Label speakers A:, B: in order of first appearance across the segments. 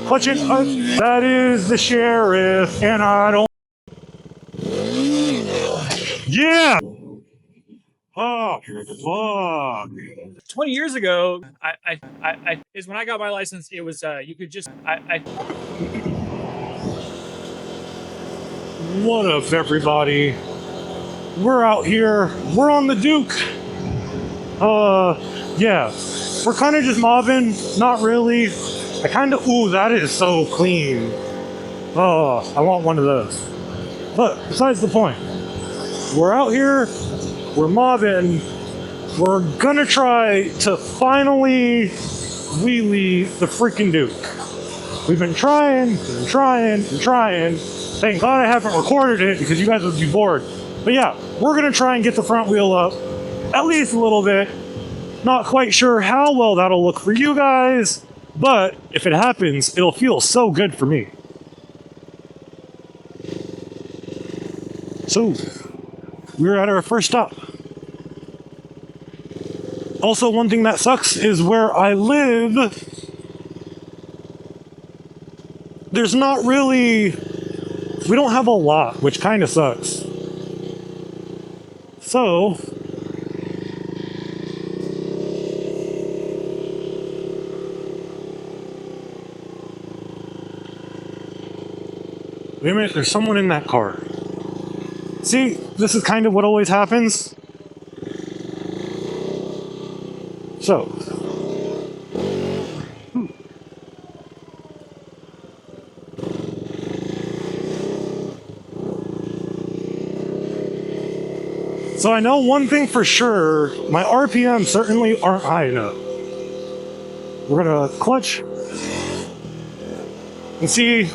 A: Clutch it. That is the sheriff, and I don't. Yeah. Oh, fuck.
B: 20 years ago, is when I got my license. It was you could just
A: What up, everybody? We're out here. We're on the Duke. Yeah. We're kind of just mobbing. Not really. I kind of. Ooh, that is so clean. Oh, I want one of those. But besides the point, we're out here. We're mobbing. We're gonna try to finally wheelie the freaking Duke. We've been trying. Thank God I haven't recorded it because you guys would be bored. But yeah, we're gonna try and get the front wheel up at least a little bit. Not quite sure how well that'll look for you guys, but if it happens, it'll feel so good for me. So, we're at our first stop. Also, one thing that sucks is where I live, there's not really, we don't have a lot, which kind of sucks. So, wait a minute, there's someone in that car. See, this is kind of what always happens. So, so I know one thing for sure, my RPM certainly aren't high enough. We're gonna clutch and see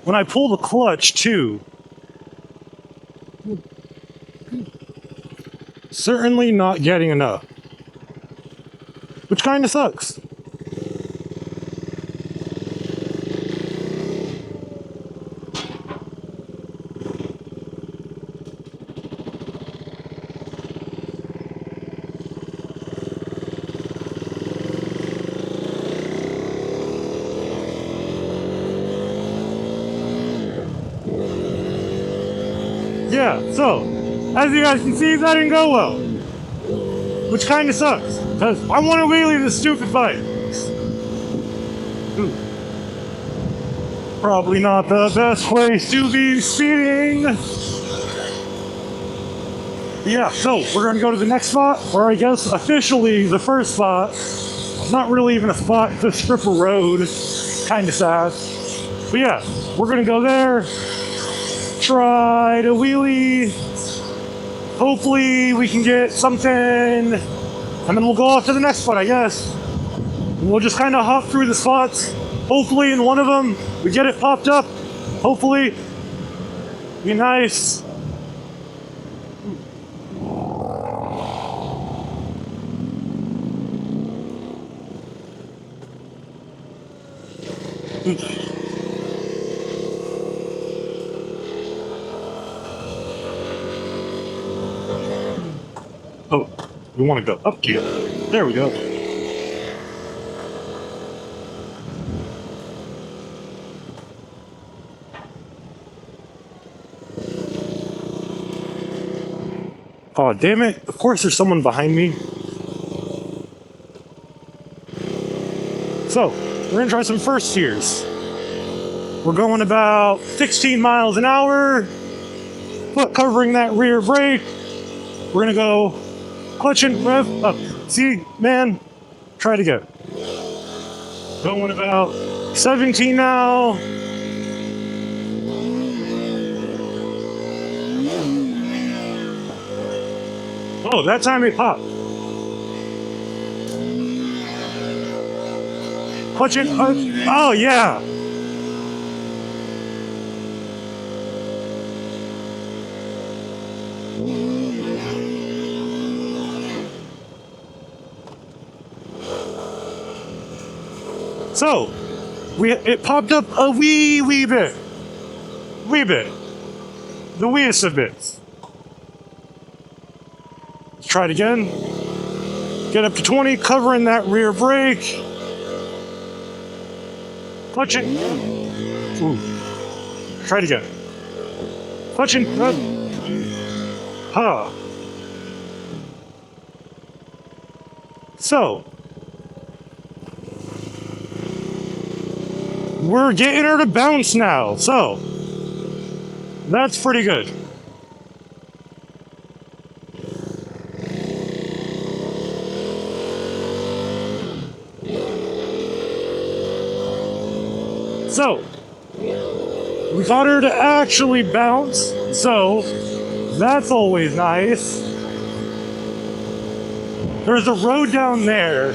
A: when I pull the clutch too. Certainly not getting enough, which kind of sucks. Yeah, so, as you guys can see, that didn't go well. Which kind of sucks, because I want to wheelie this stupid bike. Probably not the best place to be speeding. Yeah, so we're going to go to the next spot, or I guess officially the first spot. It's not really even a spot, it's a strip of road. Kind of sad. But yeah, we're going to go there. Try to wheelie. Hopefully we can get something, and then we'll go off to the next spot, I guess. And we'll just kind of hop through the spots. Hopefully in one of them we get it popped up. Hopefully. Be nice. Oh, we want to go up here. There we go. Oh, damn it. Of course there's someone behind me. So, we're going to try some first gears. We're going about 16 miles an hour. Foot covering that rear brake. We're going to go clutch and rev up. See, man, try it again. Going about 17 now. Oh, that time it popped. Clutch it. Oh, yeah. So, it popped up a wee bit. The weeest of bits. Let's try it again. Get up to 20, covering that rear brake. Clutch it. Ooh. Try it again. Clutching. Ha. So, we're getting her to bounce now. So, that's pretty good. So, we got her to actually bounce, so that's always nice. There's a road down there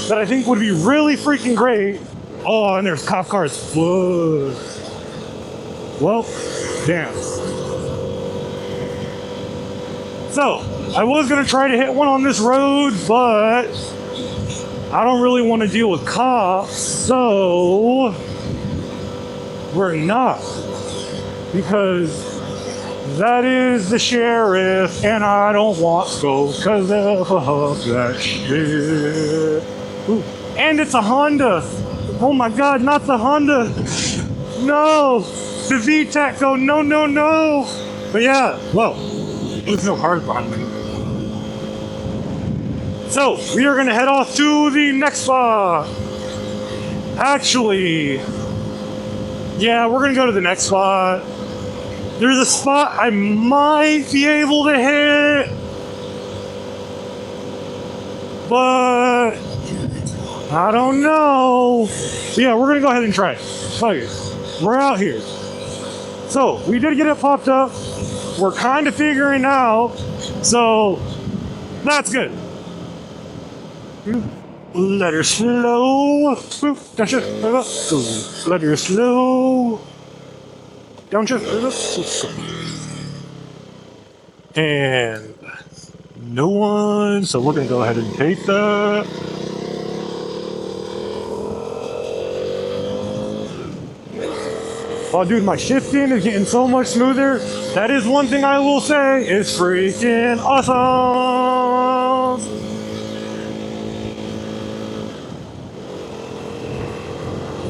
A: that I think would be really freaking great. Oh, and there's cop cars. Whoa. Well, damn. So, I was gonna try to hit one on this road, but I don't really want to deal with cops, so we're not, because that is the sheriff, and I don't want to go because of that shit. Ooh. And it's a Honda. Oh my God, not the Honda. No, the VTEC. Oh no, no, no. But yeah, well, there's no heart behind me. So we are gonna head off to the next spot. Actually, yeah, we're gonna go to the next spot. There's a spot I might be able to hit, but I don't know. So yeah, we're gonna go ahead and try it. Fuck it. We're out here. So we did get it popped up. We're kind of figuring out, so that's good. Let her slow. Don't you? Let her slow. Don't you? And no one, so we're gonna go ahead and take that. Oh, dude, my shifting is getting so much smoother. That is one thing I will say is freaking awesome.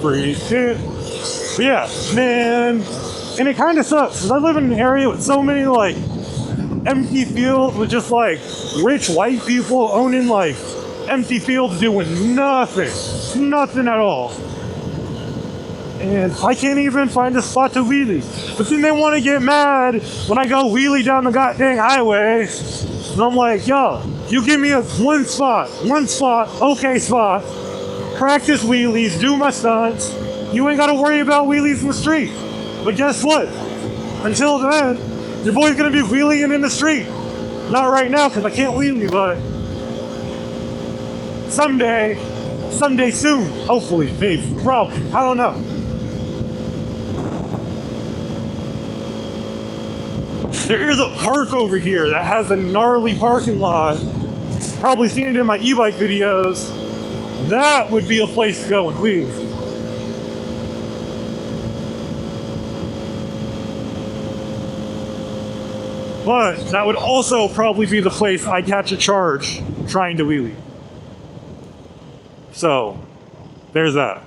A: Freaking. But yeah, man. And it kind of sucks because I live in an area with so many like empty fields with just like rich white people owning like empty fields doing nothing. Nothing at all. And I can't even find a spot to wheelie. But then they want to get mad when I go wheelie down the goddamn highway. And I'm like, yo, you give me one spot, okay spot, practice wheelies, do my stunts. You ain't got to worry about wheelies in the street. But guess what? Until then, your boy's going to be wheeling in the street. Not right now because I can't wheelie, but someday soon, hopefully, maybe, probably, I don't know. There is a park over here that has a gnarly parking lot. Probably seen it in my e-bike videos. That would be a place to go and wheelie. But that would also probably be the place I catch a charge trying to wheelie. So, there's that.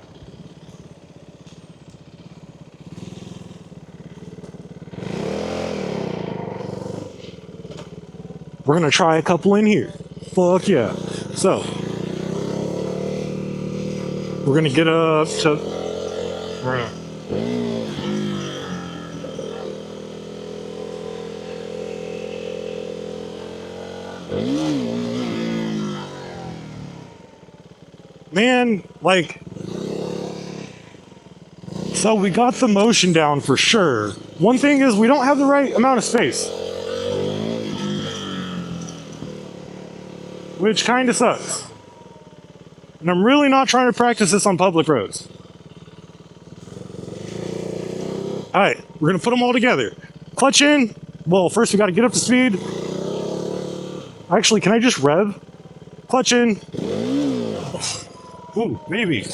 A: We're gonna try a couple in here. Fuck yeah. So, we're gonna get up to... Man, like... So we got the motion down for sure. One thing is we don't have the right amount of space. Which kind of sucks. And I'm really not trying to practice this on public roads. Alright, we're gonna put them all together. Clutch in. Well, first we gotta get up to speed. Actually, can I just rev? Clutch in. Ooh, maybe.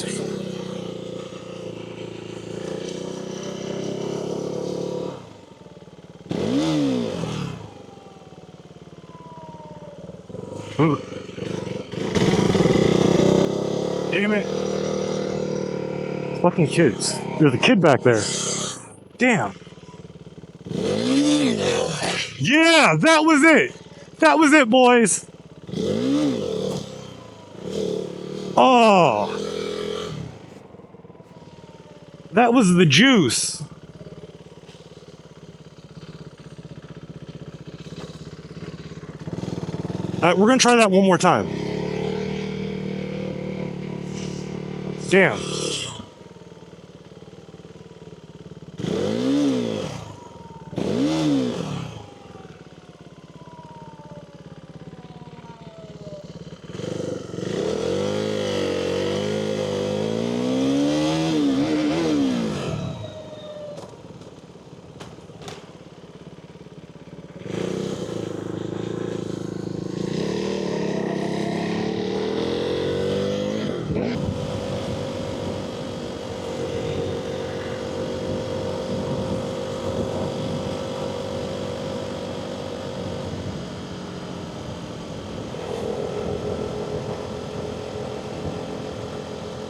A: Ooh. Damn it. Fucking kids. There's a kid back there. Damn. Yeah, that was it. That was it, boys. Oh. That was the juice. We're gonna try that one more time. Damn.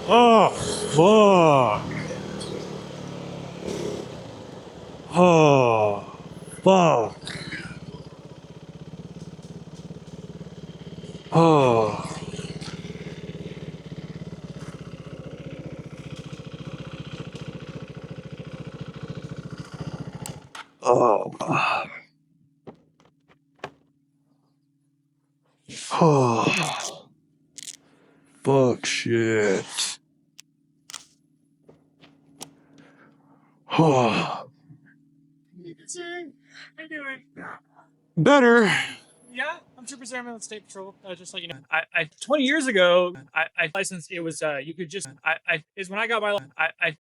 A: Oh, fuck. Oh, fuck. Oh. Oh. Oh. Fuck shit. Oh.
B: Sir, how you doing?
A: Better.
B: Yeah, I'm Trooper Zimmerman with State Patrol. Just like you know, 20 years ago, I licensed. It was you could just is when I got my